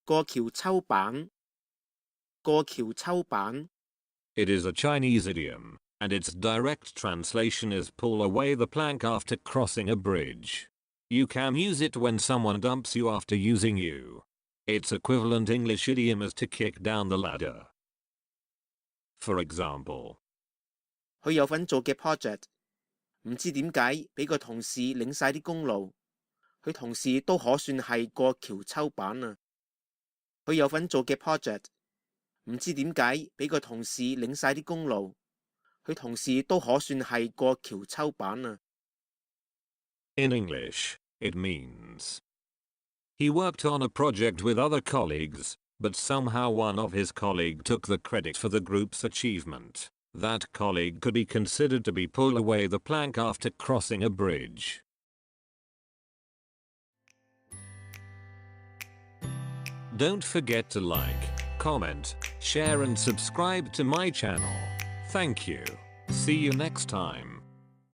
過橋抽板過橋抽板 It is a Chinese idiom, and its direct translation is pull away the plank after crossing a bridge. You can use it when someone dumps you after using you. Its equivalent English idiom is to kick down the ladder. For example, 佢有份做嘅 project，唔知點解俾個同事領晒啲功勞，佢同事都可算係過橋抽板啊！佢有份做嘅 project，唔知點解俾個同事領晒啲功勞，佢同事都可算係過橋抽板啊！ In English, it means he worked on a project with other colleagues, but somehow one of his colleagues took the credit for the group's achievement. That colleague could be considered to be pull away the plank after crossing a bridge. Don't forget to like, comment, share and subscribe to my channel. Thank you. See you next time.